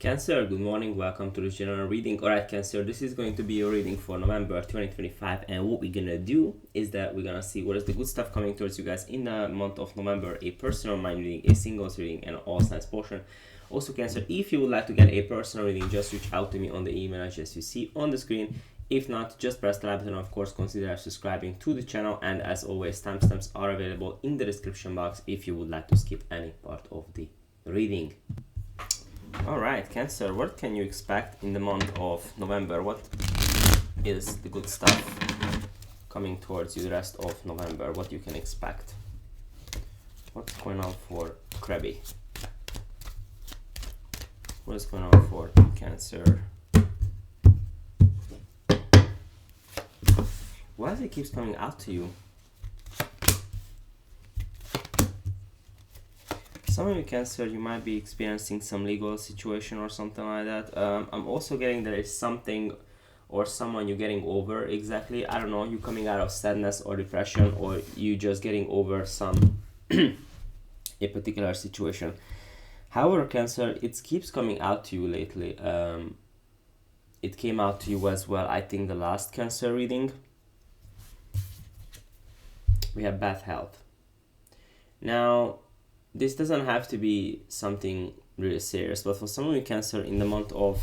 Cancer, good morning, welcome to the general reading. Alright, Cancer, this is going to be your reading for November 2025, and what we're gonna do is that we're gonna see what is the good stuff coming towards you guys in the month of November, a personal mind reading, a singles reading, and all signs portion. Also, Cancer, if you would like to get a personal reading, just reach out to me on the email address you see on the screen. If not, just press the like button. Of course, consider subscribing to the channel, and as always, timestamps are available in the description box if you would like to skip any part of the reading. Alright, Cancer, what can you expect in the month of November? What is the good stuff coming towards you the rest of November? What you can expect? What's going on for Krabby? What is going on for Cancer? Why does it keep coming out to you? Some of you, Cancer, you might be experiencing some legal situation or something like that. I'm also getting that it's something or someone you're getting over exactly. I don't know, you coming out of sadness or depression, or you just getting over some a particular situation. However, Cancer, it keeps coming out to you lately. It came out to you as well, I think, the last Cancer reading. We have bad health. Now, this doesn't have to be something really serious, but for some of you, Cancer, in the month of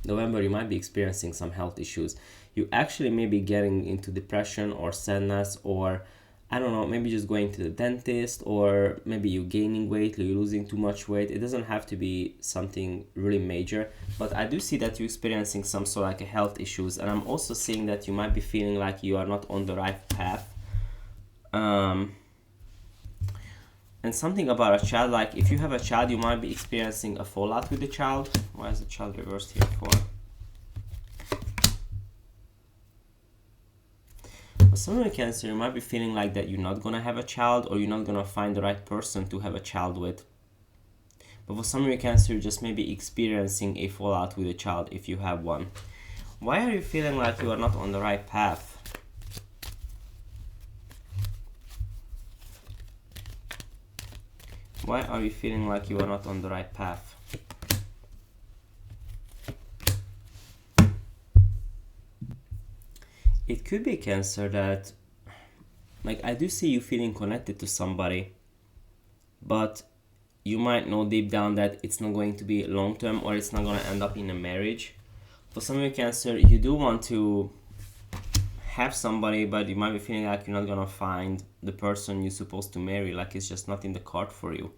November, you might be experiencing some health issues. You actually may be getting into depression or sadness, or I don't know, maybe just going to the dentist, or maybe you gaining weight or you're losing too much weight. It doesn't have to be something really major, but I do see that you're experiencing some sort of like a health issues, and I'm also seeing that you might be feeling like you are not on the right path. And something about a child, like if you have a child, you might be experiencing a fallout with the child. Why is the child reversed here for? For some of you, Cancer, you might be feeling like that you're not gonna have a child, or you're not gonna find the right person to have a child with. But for some of you, Cancer, you just may be experiencing a fallout with a child if you have one. Why are you feeling like you are not on the right path? Why are you feeling like you are not on the right path? It could be, Cancer, that like I do see you feeling connected to somebody, but you might know deep down that it's not going to be long term, or it's not going to end up in a marriage. For some of you, Cancer, you do want to have somebody, but you might be feeling like you're not gonna find the person you're supposed to marry, like it's just not in the card for you,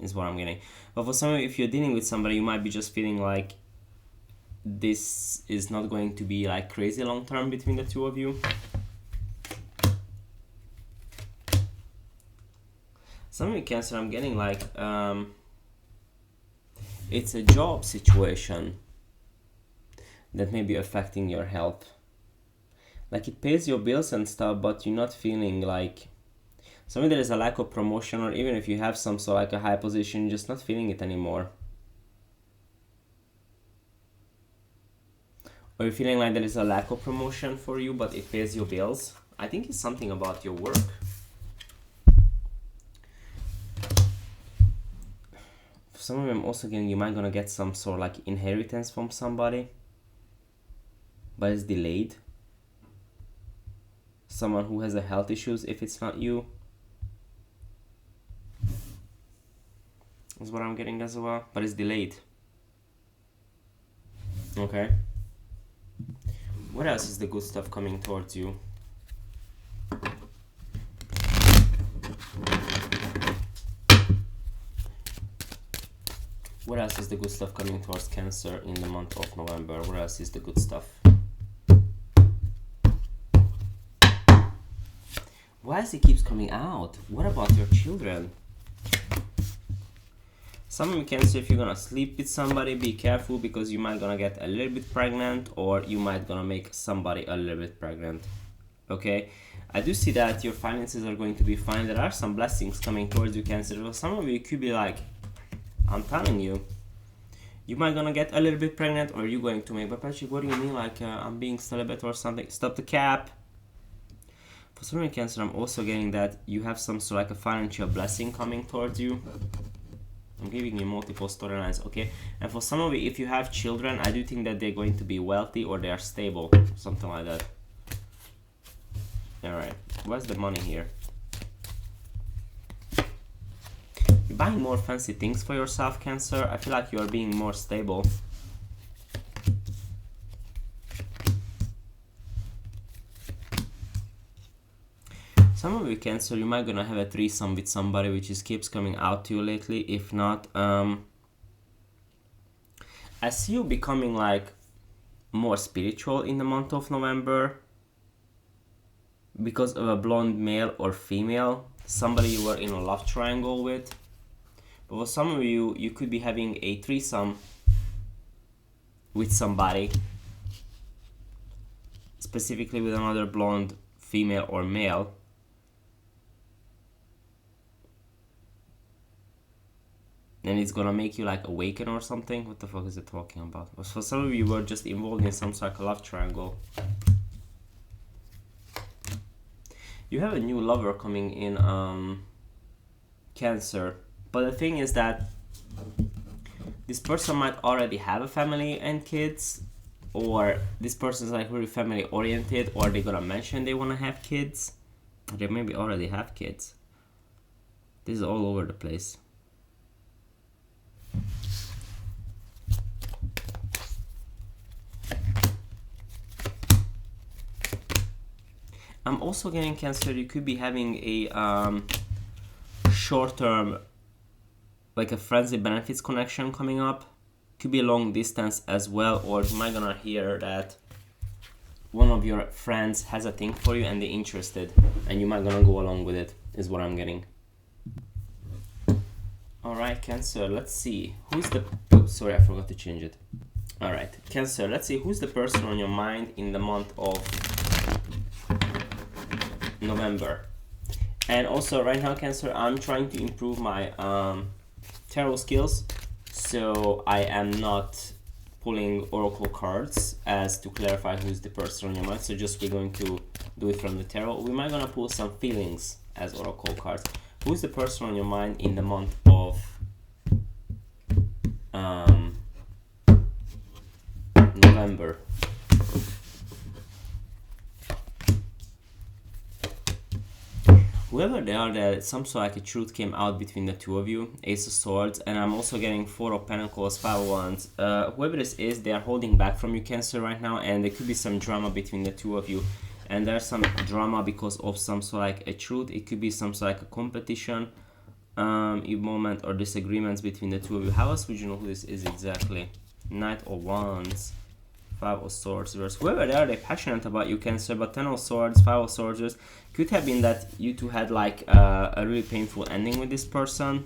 is what I'm getting. But for some of you, if you're dealing with somebody, you might be just feeling like this is not going to be like crazy long term between the two of you. Some of you, Cancer, I'm getting like it's a job situation that may be affecting your health. Like it pays your bills and stuff, but you're not feeling like something. There is a lack of promotion, or even if you have some sort of like a high position, you're just not feeling it anymore. Or you're feeling like there is a lack of promotion for you, but it pays your bills. I think it's something about your work. For some of them, also again, you might gonna get some sort of like inheritance from somebody, but it's delayed. Someone who has a health issues, if it's not you, is what I'm getting as well, but it's delayed. Okay. What else is the good stuff coming towards you? What else is the good stuff coming towards Cancer in the month of November? What else is the good stuff? Why does it keeps coming out? What about your children? Some of you, Cancer, if you're gonna sleep with somebody, be careful, because you might gonna get a little bit pregnant, or you might gonna make somebody a little bit pregnant. Okay, I do see that your finances are going to be fine. There are some blessings coming towards you, Cancer. Well, some of you could be like, I'm telling you, you might gonna get a little bit pregnant, or you're going to make. But Patrick, what do you mean? Like I'm being celibate or something? Stop the cap. For some of you Cancer, I'm also getting that you have some sort of like a financial blessing coming towards you. I'm giving you multiple storylines, okay? And for some of you, if you have children, I do think that they're going to be wealthy or they are stable, something like that. Alright, what's the money here? You're buying more fancy things for yourself, Cancer. I feel like you are being more stable. Some of you Cancer, you might gonna have a threesome with somebody, which just keeps coming out to you lately. If not, I see you becoming like more spiritual in the month of November because of a blonde male or female, somebody you were in a love triangle with. But for some of you, you could be having a threesome with somebody, specifically with another blonde female or male. And it's gonna make you like awaken or something. What the fuck is it talking about? For some of you, were just involved in some sort of love triangle. You have a new lover coming in, Cancer. But the thing is that this person might already have a family and kids, or this person is like really family oriented, or they're gonna mention they wanna have kids. They maybe already have kids. This is all over the place. I'm also getting Cancer, you could be having a short-term, like a friends with benefits connection coming up. Could be a long distance as well, or you might gonna hear that one of your friends has a thing for you and they're interested, and you might gonna go along with it, is what I'm getting. Alright, Cancer, let's see. Who's the... Oh, sorry, I forgot to change it. Alright, Cancer, let's see who's the person on your mind in the month of November. And also right now, Cancer, I'm trying to improve my tarot skills, so I am not pulling oracle cards as to clarify who's the person on your mind. So just we're going to do it from the tarot. We might gonna pull some feelings as oracle cards. Who's the person on your mind in the month of November? Whoever they are, that some sort of like a truth came out between the two of you. Ace of Swords, and I'm also getting Four of Pentacles, Five of Wands. Whoever this is, they are holding back from you, Cancer, right now, and there could be some drama between the two of you. And there's some drama because of some sort of like a truth. It could be some sort of like a competition, moment, or disagreements between the two of you. How else would you know who this is exactly? Knight of Wands, Five of Swords reverse. Whoever they are, they're passionate about you, Cancer, but Ten of Swords, Five of Swords reverse. Could have been that you two had like a really painful ending with this person,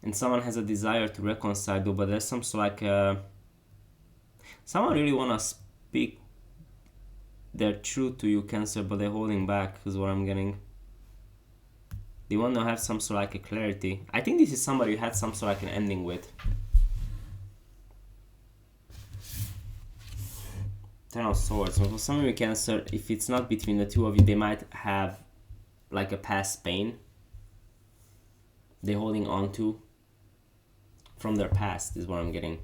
and someone has a desire to reconcile you, but there's some sort of like someone really wanna speak their truth to you, Cancer, but they're holding back, is what I'm getting. They want to have some sort of like a clarity. I think this is somebody you had some sort of like an ending with. Ten of Swords. So for some of you, Cancer, if it's not between the two of you, they might have like a past pain they're holding on to from their past, is what I'm getting.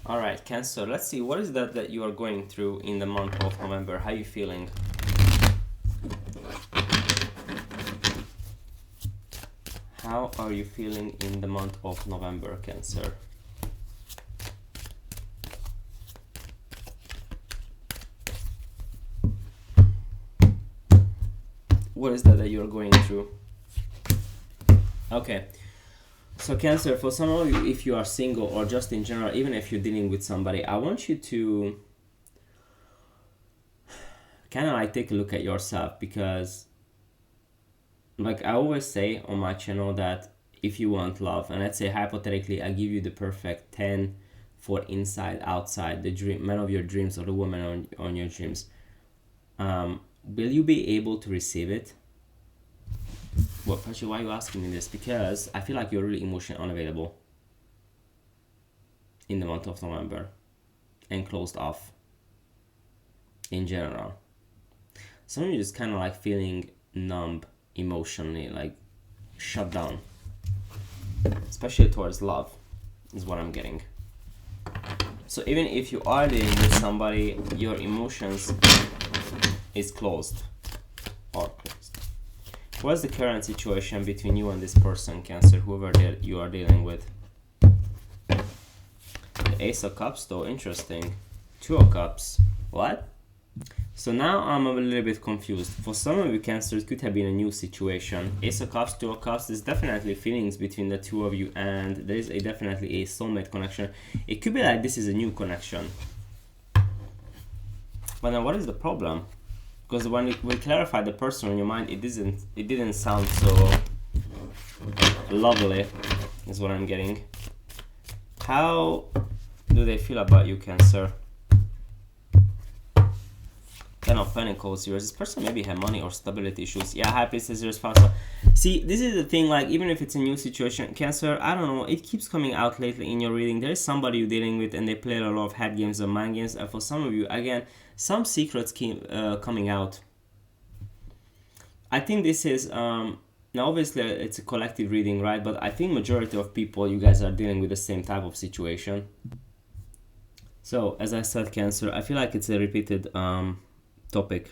Alright, Cancer, let's see, what is that you are going through in the month of November? How are you feeling? How are you feeling in the month of November, Cancer? What is that you're going through? Okay. So Cancer, for some of you, if you are single or just in general, even if you're dealing with somebody, I want you to kind of like take a look at yourself, because like I always say on my channel that if you want love, and let's say hypothetically I give you the perfect 10 for inside, outside, the dream, man of your dreams or the woman on your dreams, will you be able to receive it? Well, Pachi, why are you asking me this? Because I feel like you're really emotionally unavailable in the month of November and closed off. in general. Some of you just kind of like feeling numb emotionally, like shut down, especially towards love is what I'm getting. So even if you are dealing with somebody, your emotions is closed or closed. What's the current situation between you and this person, Cancer, whoever you are dealing with? The Ace of Cups, though, interesting. Two of Cups. What? So now I'm a little bit confused. For some of you, Cancer, it could have been a new situation. Ace of Cups, Two of Cups, there's definitely feelings between the two of you, and there is definitely a soulmate connection. It could be like this is a new connection. But then what is the problem? Because when we clarify the person in your mind, it didn't sound so lovely, is what I'm getting. How do they feel about you, Cancer? Ten of Pentacles, this person maybe have money or stability issues. Yeah, High Priestess, yours, Father. See, this is the thing, like, even if it's a new situation, Cancer, I don't know, it keeps coming out lately in your reading. There is somebody you're dealing with and they play a lot of head games or mind games, and for some of you, again, some secrets keep coming out. I think this is, now obviously it's a collective reading, right? But I think majority of people, you guys are dealing with the same type of situation. So, as I said, Cancer, I feel like it's a repeated topic.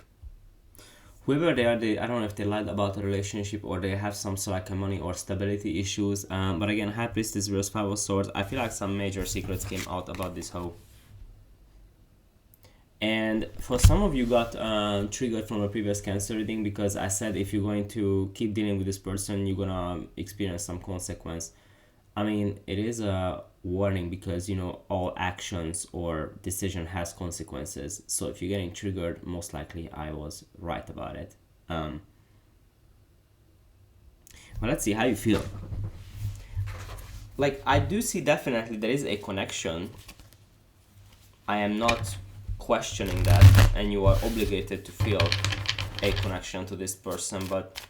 Whoever they are, I don't know if they lied about a relationship or they have some sort of money or stability issues. But again, High Priestess versus Five of Swords, I feel like some major secrets came out about this hoe. And for some of you got triggered from a previous Cancer reading, because I said if you're going to keep dealing with this person, you're gonna experience some consequence. I mean, it is a warning because, you know, all actions or decision has consequences. So if you're getting triggered, most likely I was right about it. But let's see how you feel. Like, I do see definitely there is a connection. I am not questioning that, and you are obligated to feel a connection to this person. But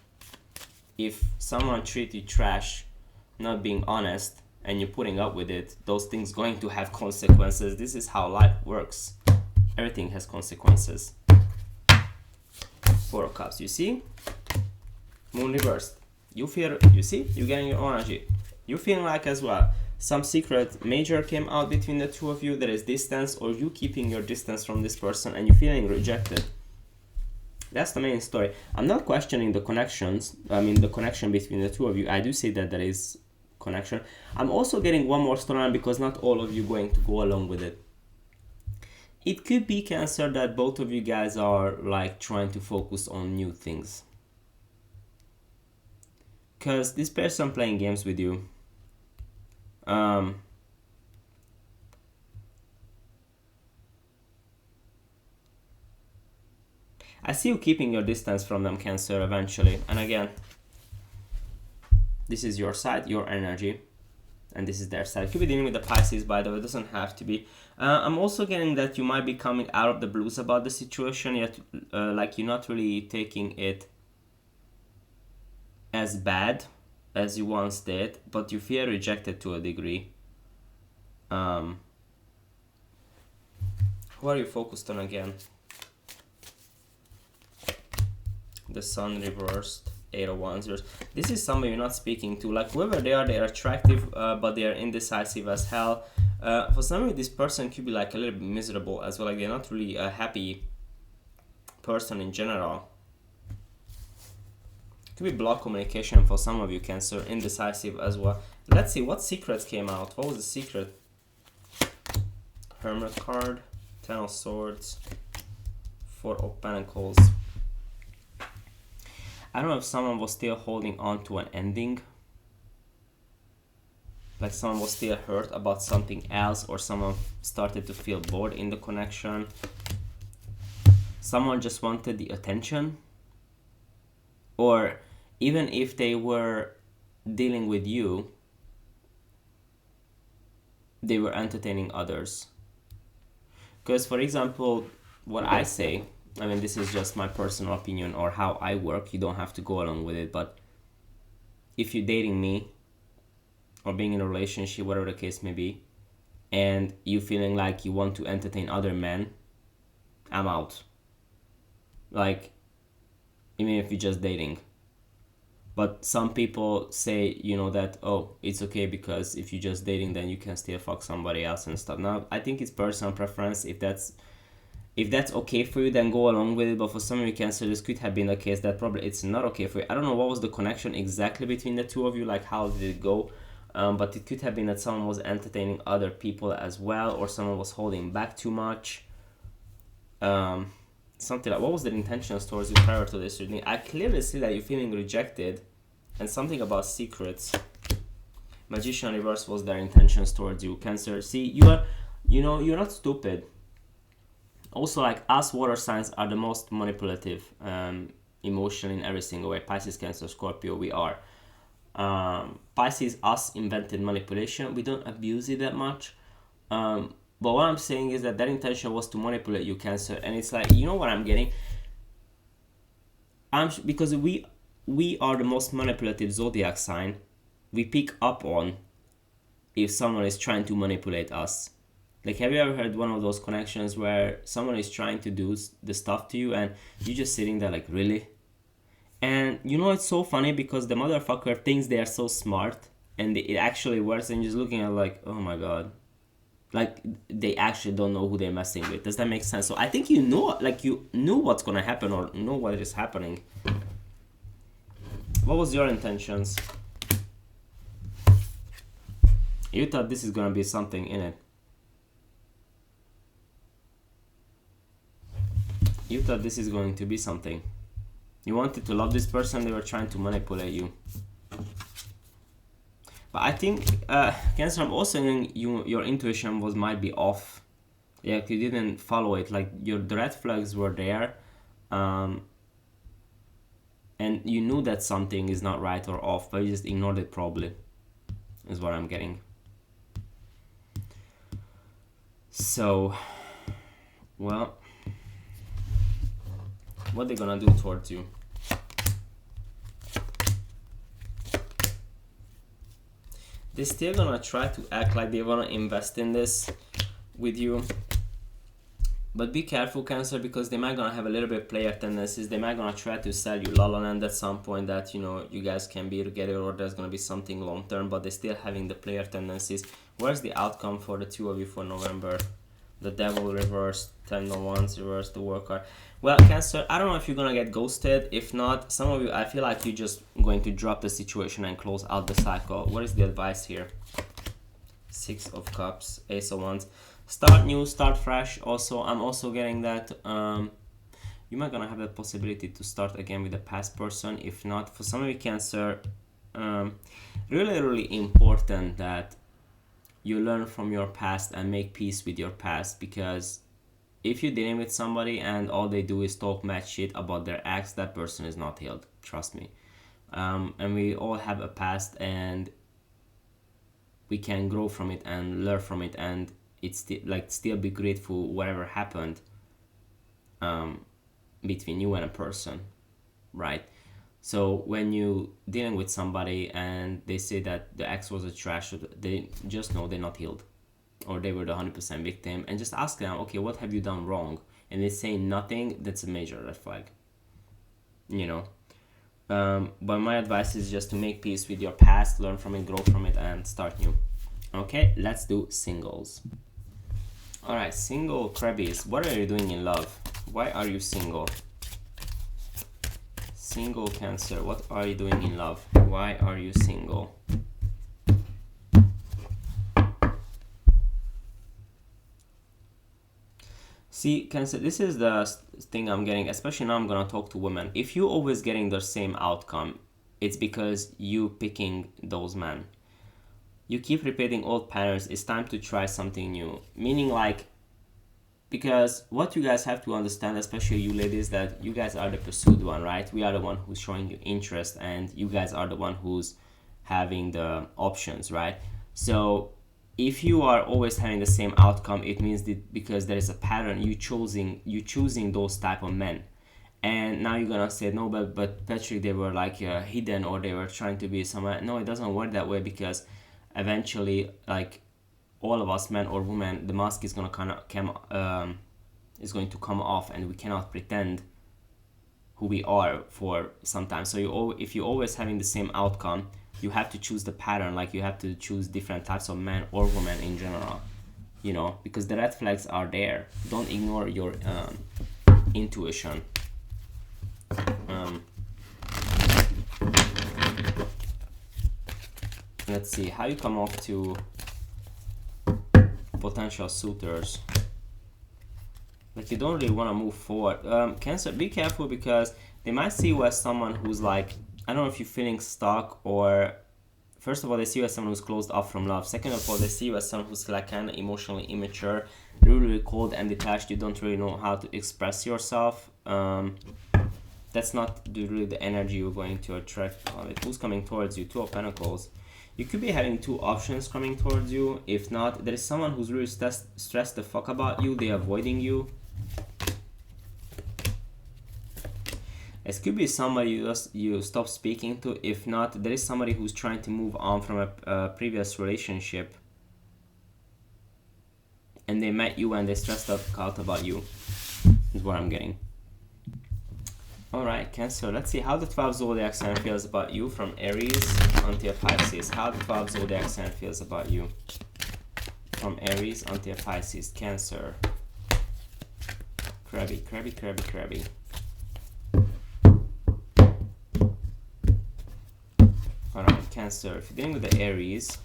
if someone treats you trash, not being honest, and you're putting up with it, those things going to have consequences. This is how life works. Everything has consequences. Four of Cups, you see? Moon reversed. You feel, you see? You're getting your own energy. You feeling like as well, some secret major came out between the two of you. There is distance, or you keeping your distance from this person, and you're feeling rejected. That's the main story. I'm not questioning the connections. I mean, the connection between the two of you. I do say that there is connection. I'm also getting one more storyline because not all of you going to go along with it. It could be, Cancer, that both of you guys are like trying to focus on new things. Because this person playing games with you. I see you keeping your distance from them, Cancer, eventually. And again, this is your side, your energy, and this is their side. Could be dealing with the Pisces, by the way. It doesn't have to be. I'm also getting that you might be coming out of the blues about the situation, yet like you're not really taking it as bad as you once did, but you feel rejected to a degree. Who are you focused on again? The Sun reversed. 8 of Wands. This is somebody you're not speaking to. Like, whoever they are attractive, but they are indecisive as hell. For some of you, this person could be like a little bit miserable as well. Like, they're not really a happy person in general. Could be blocked communication for some of you, Cancer. Indecisive as well. Let's see what secrets came out. What was the secret? Hermit card. 10 of Swords. 4 of Pentacles. I don't know if someone was still holding on to an ending. Like someone was still hurt about something else, or someone started to feel bored in the connection. Someone just wanted the attention. Or even if they were dealing with you, they were entertaining others. Because, for example, what I say, I mean, this is just my personal opinion or how I work. You don't have to go along with it. But if you're dating me or being in a relationship, whatever the case may be, and you feeling like you want to entertain other men, I'm out. like even if you're just dating. But some people say, that, oh, it's okay because if you're just dating, then you can still fuck somebody else and stuff. Now, I think it's personal preference. If that's okay for you, then go along with it. But for some of you Cancer, this could have been the case that probably it's not okay for you. I don't know what was the connection exactly between the two of you, like how did it go? But it could have been that someone was entertaining other people as well, or someone was holding back too much. Something like, what was the intentions towards you prior to this reading? I clearly see that you're feeling rejected, and something about secrets. Magician reverse was their intentions towards you, Cancer. See, you're not stupid. Also, like, us water signs are the most manipulative emotion in every single way. Pisces, Cancer, Scorpio, we are. Pisces, us invented manipulation. We don't abuse it that much. But what I'm saying is that intention was to manipulate you, Cancer. And it's like, you know what I'm getting? Because we are the most manipulative zodiac sign. We pick up on if someone is trying to manipulate us. Like, have you ever heard one of those connections where someone is trying to do the stuff to you and you're just sitting there like, really? And it's so funny because the motherfucker thinks they are so smart and it actually works, and you're just looking at like, oh my god. Like, they actually don't know who they're messing with. Does that make sense? So I think you knew what's gonna happen or know what is happening. What was your intentions? You thought this is gonna be something in it. You thought this is going to be something. You wanted to love this person, they were trying to manipulate you. But I think, Cancer, I'm also saying your intuition might be off. Yeah, you didn't follow it. Like, the red flags were there. And you knew that something is not right or off, but you just ignored it probably. Is what I'm getting. So, well, what are they gonna do towards you? They're still gonna try to act like they wanna invest in this with you. But be careful, Cancer, because they might gonna have a little bit player tendencies. They might gonna try to sell you La La Land at some point that, you guys can be together or there's gonna be something long term, but they're still having the player tendencies. Where's the outcome for the two of you for November? The Devil reversed, 10 of Wands reversed, the Worker. Well, Cancer, I don't know if you're gonna get ghosted. If not, some of you, I feel like you're just going to drop the situation and close out the cycle. What is the advice here? 6 of Cups, Ace of Wands. Start new, start fresh. Also, I'm also getting that you might gonna have the possibility to start again with a past person. If not, for some of you, Cancer, really, really important that you learn from your past and make peace with your past, because if you're dealing with somebody and all they do is talk mad shit about their ex, that person is not healed. Trust me. And we all have a past, and we can grow from it and learn from it, and it's still be grateful whatever happened between you and a person, right? So when you dealing with somebody and they say that the ex was a trash, they just know they're not healed, or they were the 100% victim, and just ask them, okay, what have you done wrong? And they say nothing, that's a major red flag, but my advice is just to make peace with your past, learn from it, grow from it, and start new. Okay, let's do singles. Alright, single Krabbies, what are you doing in love? Why are you single? Single Cancer, what are you doing in love? Why are you single? See, Cancer, this is the thing I'm getting, especially now I'm gonna talk to women. If you're always getting the same outcome, it's because you picking those men. You keep repeating old patterns, it's time to try something new. Meaning, like, because what you guys have to understand, especially you ladies, that you guys are the pursued one, right? We are the one who's showing you interest, and you guys are the one who's having the options, right? So if you are always having the same outcome, it means that because there is a pattern, you choosing those type of men. And now you're gonna say, no, but Patrick, they were like hidden, or they were trying to be somewhere. No, it doesn't work that way, because eventually, like, all of us, men or women, the mask is gonna is going to come off, and we cannot pretend who we are for sometimes. So if you're always having the same outcome, you have to choose the pattern. Like you have to choose different types of men or women in general, you know, because the red flags are there. Don't ignore your intuition. Let's see how you come up to potential suitors. Like you don't really want to move forward. Cancer, be careful because they might see you as someone who's like, I don't know if you're feeling stuck, or first of all, they see you as someone who's closed off from love. Second of all, they see you as someone who's like kind of emotionally immature, really cold and detached. You don't really know how to express yourself. That's not really the energy you're going to attract. Who's coming towards you? Two of Pentacles. You could be having two options coming towards you. If not, there is someone who's really stressed the fuck about you. They're avoiding you. It could be somebody you stop speaking to. If not, there is somebody who's trying to move on from a previous relationship, and they met you and they stressed out about you, is what I'm getting. Alright, Cancer, let's see how the 12 zodiac sign feels about you from Aries until Pisces. How the 12 zodiac sign feels about you from Aries until Pisces. Cancer. Crabby, crabby, crabby, crabby. Alright, Cancer, if you're dealing with the Aries,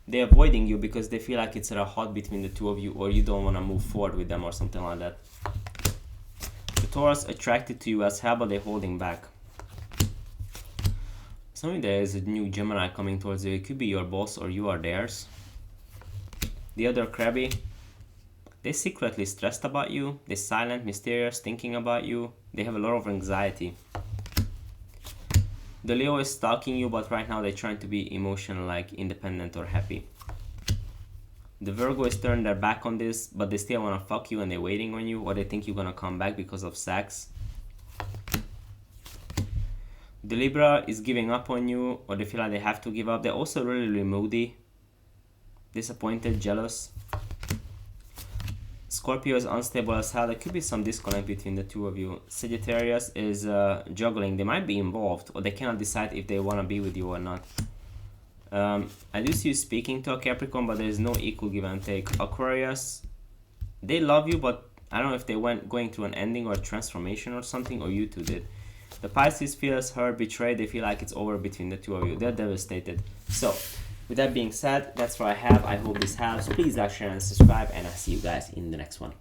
they're avoiding you because they feel like it's a hot between the two of you, or you don't want to move forward with them or something like that. The Taurus attracted to you as hell, but they're holding back. Something there is a new Gemini coming towards you. It could be your boss or you are theirs. The other Crabby, they're secretly stressed about you. They're silent, mysterious, thinking about you. They have a lot of anxiety. The Leo is stalking you, but right now they're trying to be emotional, like independent or happy. The Virgo is turning their back on this, but they still want to fuck you and they're waiting on you, or they think you're going to come back because of sex. The Libra is giving up on you, or they feel like they have to give up. They're also really, really moody, disappointed, jealous. Scorpio is unstable as hell. There could be some disconnect between the two of you. Sagittarius is juggling. They might be involved, or they cannot decide if they want to be with you or not. I do see you speaking to a Capricorn, but there is no equal give and take. Aquarius, they love you, but I don't know if they went going through an ending or a transformation or something, or you two did. The Pisces feels hurt, betrayed. They feel like it's over between the two of you. They're devastated. So, with that being said, that's what I have. I hope this helps. Please like, share, and subscribe, and I'll see you guys in the next one.